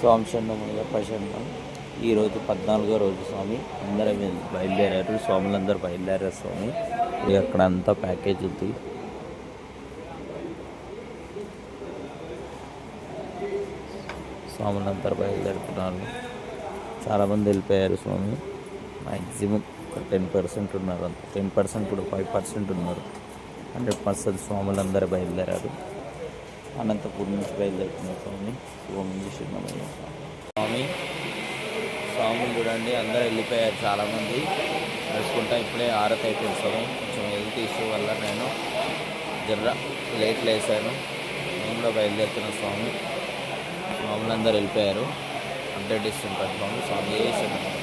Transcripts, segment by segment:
స్వామి శరణమయ్యప్ప శరణం. ఈరోజు 14వ రోజు స్వామి. అందరూ బయలుదేరారు, స్వాములందరూ బయలుదేరారు స్వామి. ఇప్పుడు అక్కడ అంతా ప్యాకేజ్ ఉంది. స్వాములందరూ బయలుదేరుతున్నారు. చాలామంది వెళ్ళిపోయారు స్వామి. మ్యాక్సిమం ఒక 10% ఉన్నారు, అంత 10% కూడా 5% ఉన్నారు. 100% స్వాములందరూ బయలుదేరారు. అనంతపురం నుంచి బయలుదేరుతున్నారు స్వామి. స్వామి శరణమయ్య స్వామి. స్వాములు చూడండి, అందరూ వెళ్ళిపోయారు. చాలామంది నడుచుకుంటా ఇప్పుడే ఆరతి అయిపోయింది స్వామి. కొంచెం హెల్త్ ఇష్యూ వల్ల నేను లేట్ లేసాను. నేను కూడా బయలుదేరుతున్న స్వామి. స్వాములందరూ వెళ్ళిపోయారు. అప్డేట్ ఇస్తుంటారు స్వామి. స్వామి శరణం.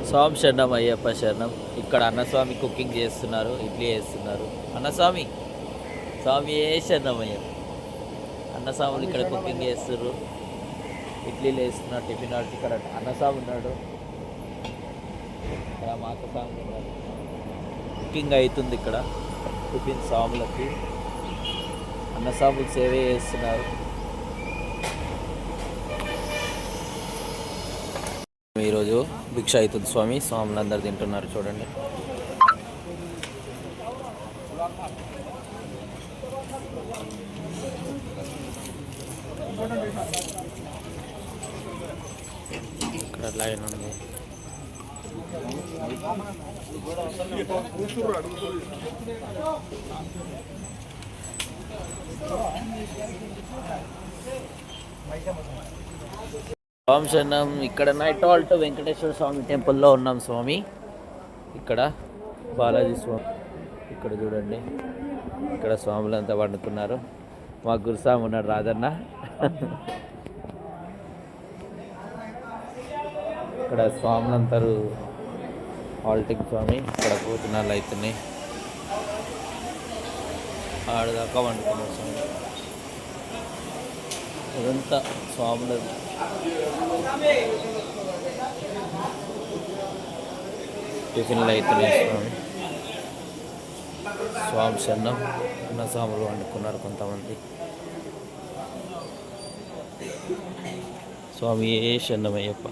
స్వామి శరణం అయ్యప్ప శరణం. ఇక్కడ అన్నస్వామి కుకింగ్ చేస్తున్నారు, ఇడ్లీ వేస్తున్నారు. అన్నస్వామి స్వామి శరణం అయ్యప్ప. అన్నస్వాములు ఇక్కడ కుకింగ్ చేస్తున్నారు, ఇడ్లీలు వేస్తున్నారు, టిఫిన్ ఆర్డర్. ఇక్కడ అన్నస్వామి ఉన్నాడు, ఇక్కడ మాత స్వామి ఉన్నాడు. కుకింగ్ అవుతుంది ఇక్కడ. టిఫిన్ స్వాములకి అన్నస్వాములు సేవ చేస్తున్నారు. ఈరోజు భిక్ష అవుతుంది స్వామి. స్వాములందరూ తింటున్నారు చూడండి. ఇక్కడ లైన్ ఉంది. స్వామి శరణం. ఇక్కడ నైట్ హాల్ట్ వెంకటేశ్వర స్వామి టెంపుల్లో ఉన్నాం స్వామి. ఇక్కడ బాలాజీ స్వామి ఇక్కడ చూడండి. ఇక్కడ స్వాములంతా వండుతున్నారు. మా గురుస్వామి ఉన్నాడు, రాజన్న. ఇక్కడ స్వాములందరూ హాల్టింగ్ స్వామి. ఇక్కడ భోజనాలు అవుతున్నాయి. ఆడదాకా వండుకున్నారు స్వామి. ఇదంతా స్వాముల టిఫిన్లు అవుతున్నాయి స్వామి. స్వామి శరణం. అన్న స్వాములు వండుకున్నారు కొంతమంది. స్వామి శరణమయ్యప్ప.